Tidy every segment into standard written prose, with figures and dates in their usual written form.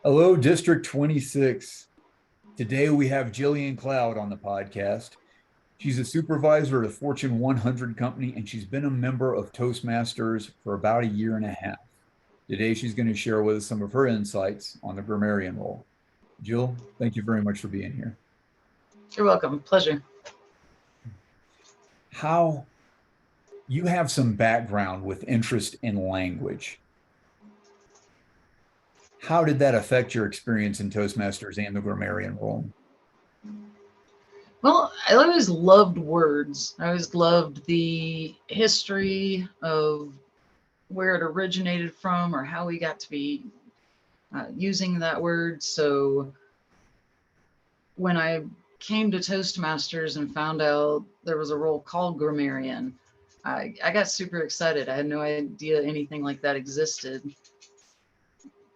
Hello, District 26. Today we have Gillian Cloud on the podcast. She's a supervisor at a Fortune 100 company, and she's been a member of Toastmasters for about a year and a half. Today she's going to share with us some of her insights on the grammarian role. Jill, thank you very much for being here. You're welcome. Pleasure. How you have some background with interest in language. How did that affect your experience in Toastmasters and the grammarian role? Well, I always loved words. I always loved the history of where it originated from or how we got to be using that word. So when I came to Toastmasters and found out there was a role called Grammarian, I got super excited. I had no idea anything like that existed.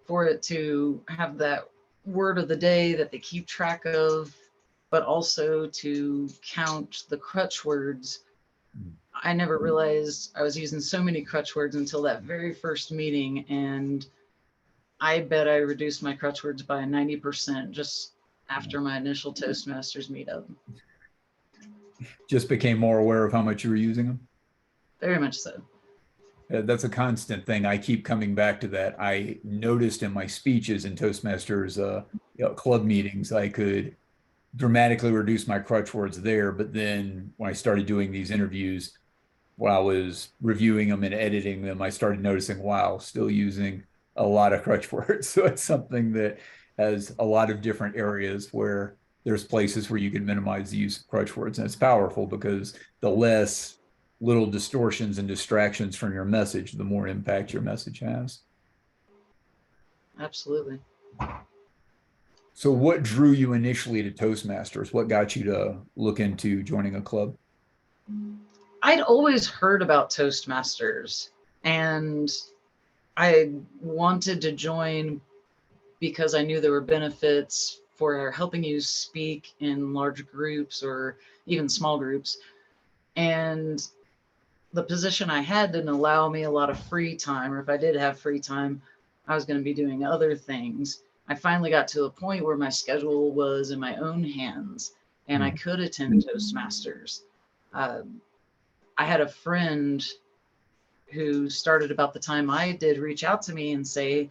For it to have that word of the day that they keep track of, but also to count the crutch words. I never realized I was using so many crutch words until that very first meeting. And I bet I reduced my crutch words by 90% just after my initial Toastmasters meetup. Just became more aware of how much you were using them? Very much so. That's a constant thing. I keep coming back to that. I noticed in my speeches in Toastmasters club meetings, I could dramatically reduce my crutch words there. But then when I started doing these interviews, while I was reviewing them and editing them, I started noticing, wow, still using a lot of crutch words. So it's something that has a lot of different areas where there's places where you can minimize the use of crutch words. And it's powerful because the less little distortions and distractions from your message, the more impact your message has. Absolutely. So what drew you initially to Toastmasters? What got you to look into joining a club? I'd always heard about Toastmasters and I wanted to join because I knew there were benefits for helping you speak in large groups or even small groups. And the position I had didn't allow me a lot of free time, or if I did have free time, I was going to be doing other things. I finally got to a point where my schedule was in my own hands and I could attend Toastmasters. I had a friend who started about the time I did reach out to me and say,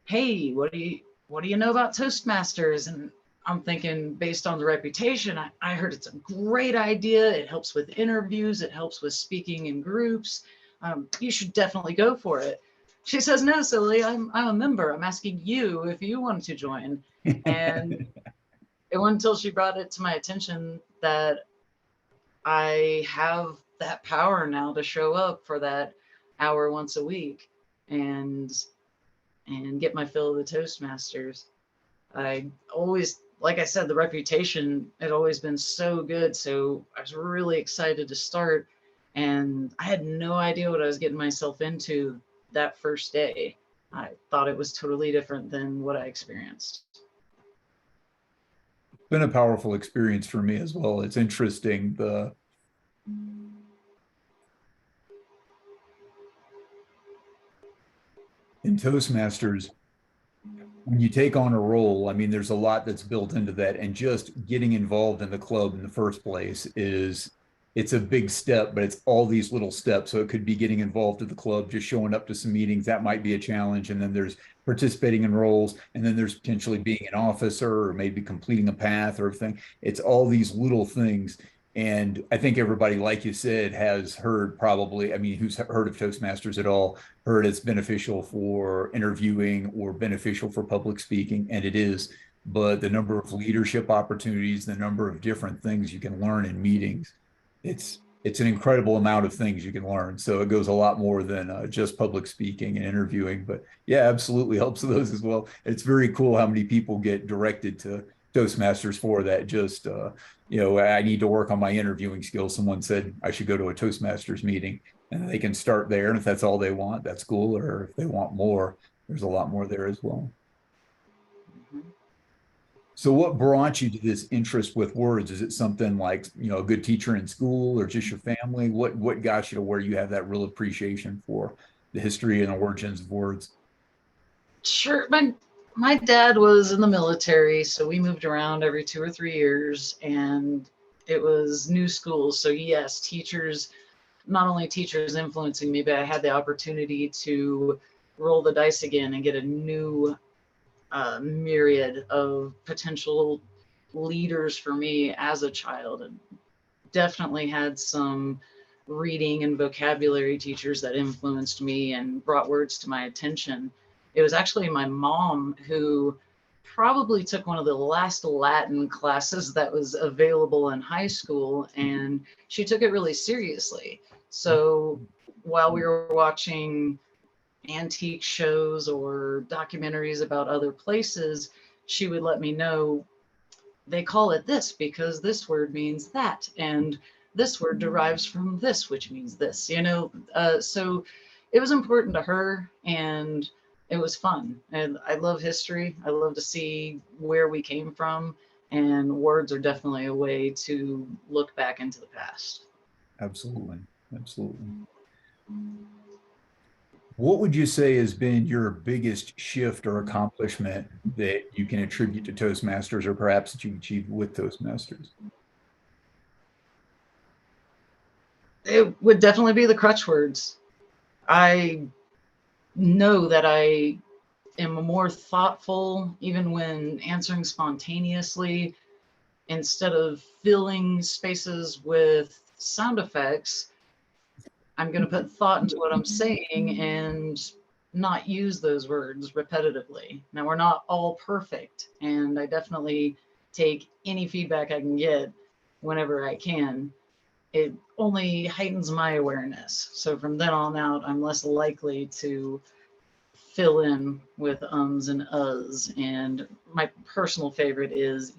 hey, what do you know about Toastmasters? And I'm thinking, based on the reputation, I heard it's a great idea. It helps with interviews. It helps with speaking in groups. You should definitely go for it. She says, no, silly, I'm a member. I'm asking you if you want to join. And it wasn't until she brought it to my attention that I have that power now to show up for that hour once a week and get my fill of the Toastmasters. I always, like I said, the reputation had always been so good. So I was really excited to start. And I had no idea what I was getting myself into that first day. I thought it was totally different than what I experienced. It's been a powerful experience for me as well. It's interesting. In Toastmasters, when you take on a role, I mean, there's a lot that's built into that. And just getting involved in the club in the first place it's a big step, but it's all these little steps. So it could be getting involved in the club, just showing up to some meetings. That might be a challenge. And then there's participating in roles. And then there's potentially being an officer or maybe completing a path or everything. It's all these little things. And I think everybody, like you said, has heard probably, I mean, who's heard of Toastmasters at all, heard it's beneficial for interviewing or beneficial for public speaking, and it is. But the number of leadership opportunities, the number of different things you can learn in meetings, it's an incredible amount of things you can learn. So it goes a lot more than just public speaking and interviewing. But yeah, absolutely helps those as well. It's very cool how many people get directed to Toastmasters for that. Just I need to work on my interviewing skills. Someone said I should go to a Toastmasters meeting, and they can start there. And if that's all they want, that's cool. Or if they want more, there's a lot more there as well. So what brought you to this interest with words? Is it something like, a good teacher in school or just your family? What got you to where you have that real appreciation for the history and origins of words? Sure. My dad was in the military, so we moved around every 2 or 3 years, and it was new schools. So yes, teachers, not only teachers influencing me, but I had the opportunity to roll the dice again and get a new myriad of potential leaders for me as a child. And definitely had some reading and vocabulary teachers that influenced me and brought words to my attention. It was actually my mom who probably took one of the last Latin classes that was available in high school, and she took it really seriously. So while we were watching antique shows or documentaries about other places, she would let me know they call it this because this word means that, and this word derives from this, which means this, so it was important to her, and it was fun. And I love history. I love to see where we came from, and words are definitely a way to look back into the past. Absolutely. Absolutely. What would you say has been your biggest shift or accomplishment that you can attribute to Toastmasters, or perhaps that you achieved with Toastmasters? It would definitely be the crutch words. I know that I am more thoughtful even when answering spontaneously. Instead of filling spaces with sound effects, I'm going to put thought into what I'm saying and not use those words repetitively. Now, we're not all perfect, and I definitely take any feedback I can get whenever I can. It only heightens my awareness. So from then on out, I'm less likely to fill in with ums and uhs. And my personal favorite is,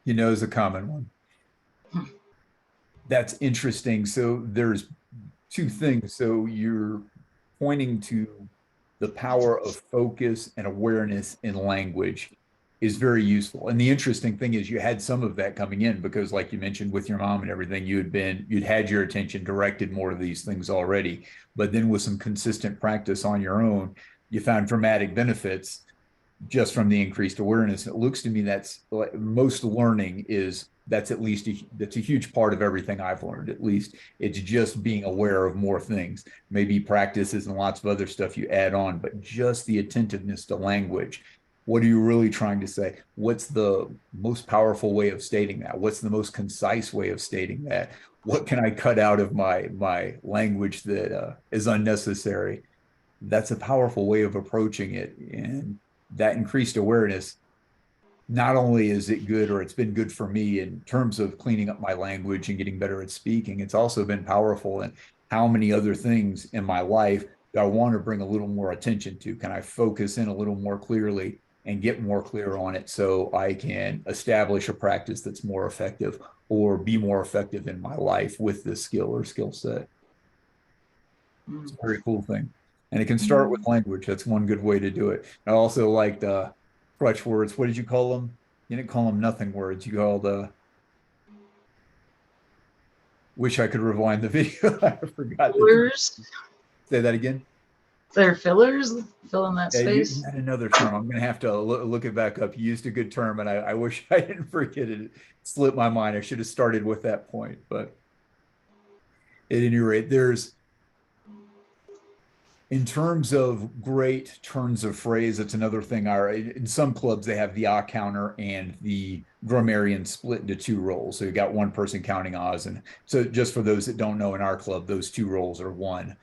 Is a common one. That's interesting. So there's two things. So you're pointing to the power of focus and awareness in language is very useful. And the interesting thing is you had some of that coming in because, like you mentioned with your mom and everything, you'd had your attention directed more to these things already. But then with some consistent practice on your own, you found dramatic benefits just from the increased awareness. It looks to me that's like most learning is that's at least that's a huge part of everything I've learned. At least it's just being aware of more things, maybe practices and lots of other stuff you add on, but just the attentiveness to language. What are you really trying to say? What's the most powerful way of stating that? What's the most concise way of stating that? What can I cut out of my language that is unnecessary? That's a powerful way of approaching it, and that increased awareness, not only is it good or it's been good for me in terms of cleaning up my language and getting better at speaking, it's also been powerful in how many other things in my life that I want to bring a little more attention to. Can I focus in a little more clearly and get more clear on it so I can establish a practice that's more effective or be more effective in my life with this skill or skill set? It's a very cool thing. And it can start with language. That's one good way to do it. I also liked crutch words. What did you call them? You didn't call them nothing words. You called wish I could rewind the video. I forgot the term. Fillers. Say that again. They're fillers, fill in that Yeah, you space. had another term. I'm going to have to look it back up. You used a good term, and I wish I didn't forget it. It slipped my mind. I should have started with that point. But at any rate, in terms of great turns of phrase, it's another thing. In some clubs, they have the ah counter and the grammarian split into two roles. So you got one person counting ahs. And so just for those that don't know, in our club, those two roles are one.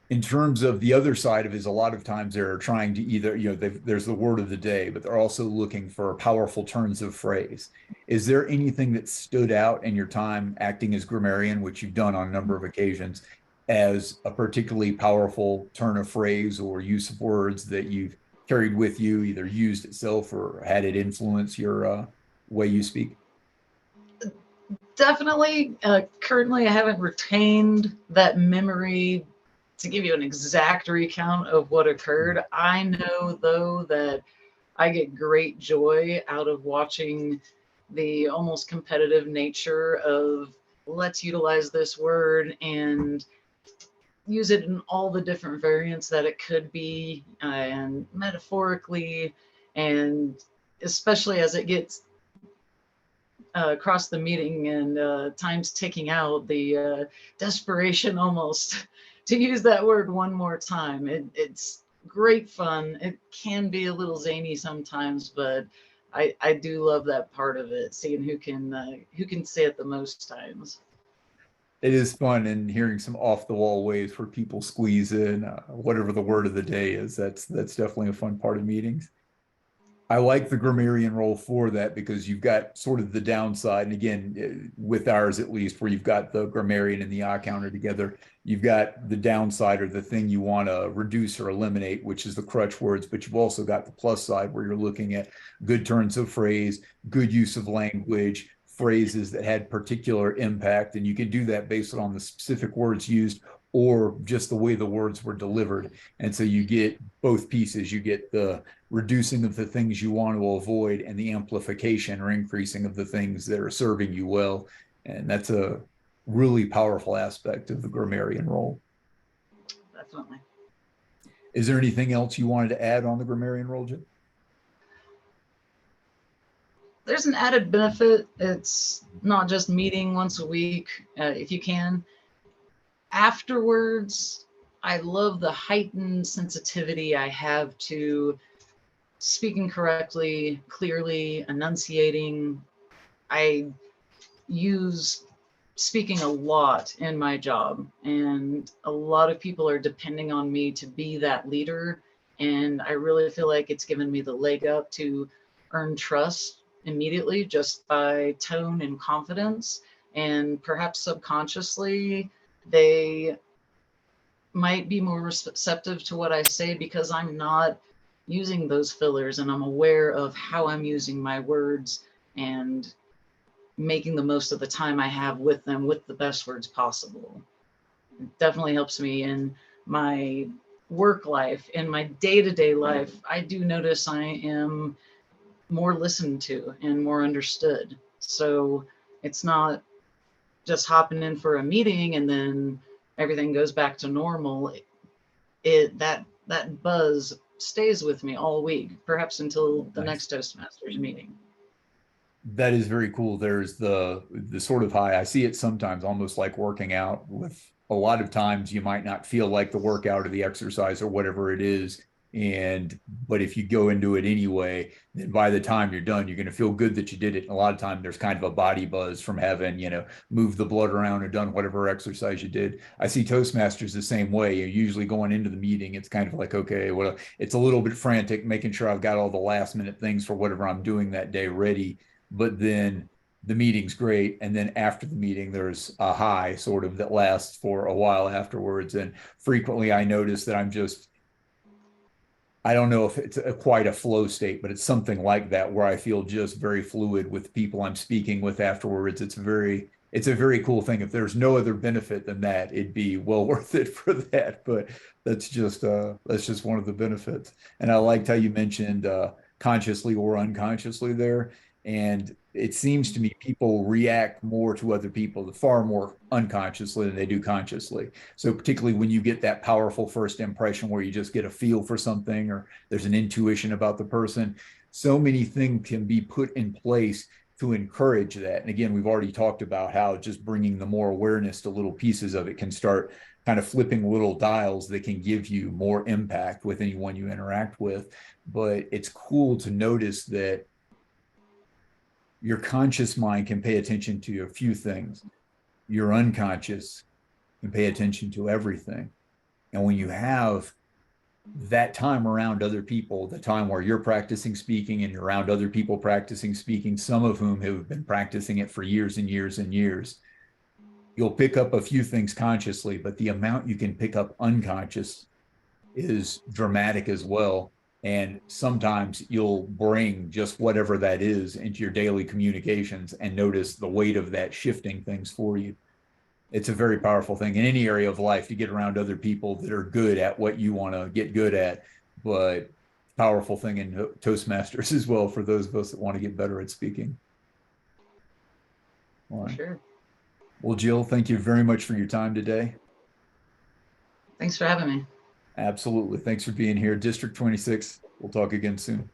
In terms of the other side of it is a lot of times they're trying to either, there's the word of the day, but they're also looking for powerful turns of phrase. Is there anything that stood out in your time acting as grammarian, which you've done on a number of occasions, as a particularly powerful turn of phrase or use of words that you've carried with you, either used itself or had it influence your way you speak? Definitely. Currently, I haven't retained that memory to give you an exact recount of what occurred. I know, though, that I get great joy out of watching the almost competitive nature of let's utilize this word and use it in all the different variants that it could be, and metaphorically, and especially as it gets across the meeting and time's ticking out, the desperation almost to use that word one more time. It's great fun. It can be a little zany sometimes, but I do love that part of it, seeing who can say it the most times. It is fun, and hearing some off the wall ways where people squeeze in whatever the word of the day is. That's definitely a fun part of meetings. I like the grammarian role for that because you've got sort of the downside. And again, with ours at least, where you've got the grammarian and the odd counter together, you've got the downside or the thing you want to reduce or eliminate, which is the crutch words. But you've also got the plus side where you're looking at good turns of phrase, good use of language, phrases that had particular impact. And you can do that based on the specific words used or just the way the words were delivered. And so you get both pieces. You get the reducing of the things you want to avoid and the amplification or increasing of the things that are serving you well. And that's a really powerful aspect of the grammarian role. Definitely. Is there anything else you wanted to add on the grammarian role, Jim? There's an added benefit. It's not just meeting once a week, if you can. Afterwards, I love the heightened sensitivity I have to speaking correctly, clearly, enunciating. I use speaking a lot in my job, and a lot of people are depending on me to be that leader. And I really feel like it's given me the leg up to earn trust immediately just by tone and confidence. And perhaps subconsciously, they might be more receptive to what I say because I'm not using those fillers and I'm aware of how I'm using my words and making the most of the time I have with them with the best words possible. It definitely helps me in my work life. In my day-to-day life, I do notice I am more listened to and more understood. So it's not just hopping in for a meeting and then everything goes back to normal. That buzz stays with me all week, perhaps until the next Toastmasters meeting. That is very cool. There's the sort of high. I see it sometimes almost like working out. With a lot of times you might not feel like the workout or the exercise or whatever it is. But if you go into it anyway, then by the time you're done, you're going to feel good that you did it. And a lot of time there's kind of a body buzz from having, moved the blood around or done whatever exercise you did. I see Toastmasters the same way. You're usually going into the meeting, it's kind of like, okay, well, it's a little bit frantic, making sure I've got all the last minute things for whatever I'm doing that day ready. But then the meeting's great. And then after the meeting, there's a high sort of that lasts for a while afterwards. And frequently I notice that I don't know if it's quite a flow state, but it's something like that where I feel just very fluid with people I'm speaking with afterwards. It's a very cool thing. If there's no other benefit than that, it'd be well worth it for that. But that's just one of the benefits. And I liked how you mentioned consciously or unconsciously there. And it seems to me people react more to other people far more unconsciously than they do consciously. So particularly when you get that powerful first impression where you just get a feel for something or there's an intuition about the person, so many things can be put in place to encourage that. And again, we've already talked about how just bringing the more awareness to little pieces of it can start kind of flipping little dials that can give you more impact with anyone you interact with. But it's cool to notice that your conscious mind can pay attention to a few things. Your unconscious can pay attention to everything. And when you have that time around other people, the time where you're practicing speaking and you're around other people practicing speaking, some of whom have been practicing it for years and years and years, you'll pick up a few things consciously, but the amount you can pick up unconscious is dramatic as well. And sometimes you'll bring just whatever that is into your daily communications and notice the weight of that shifting things for you. It's a very powerful thing in any area of life to get around other people that are good at what you want to get good at, but powerful thing in Toastmasters as well for those of us that want to get better at speaking. All right. Sure. Well, Jill, thank you very much for your time today. Thanks for having me. Absolutely. Thanks for being here. District 26. We'll talk again soon.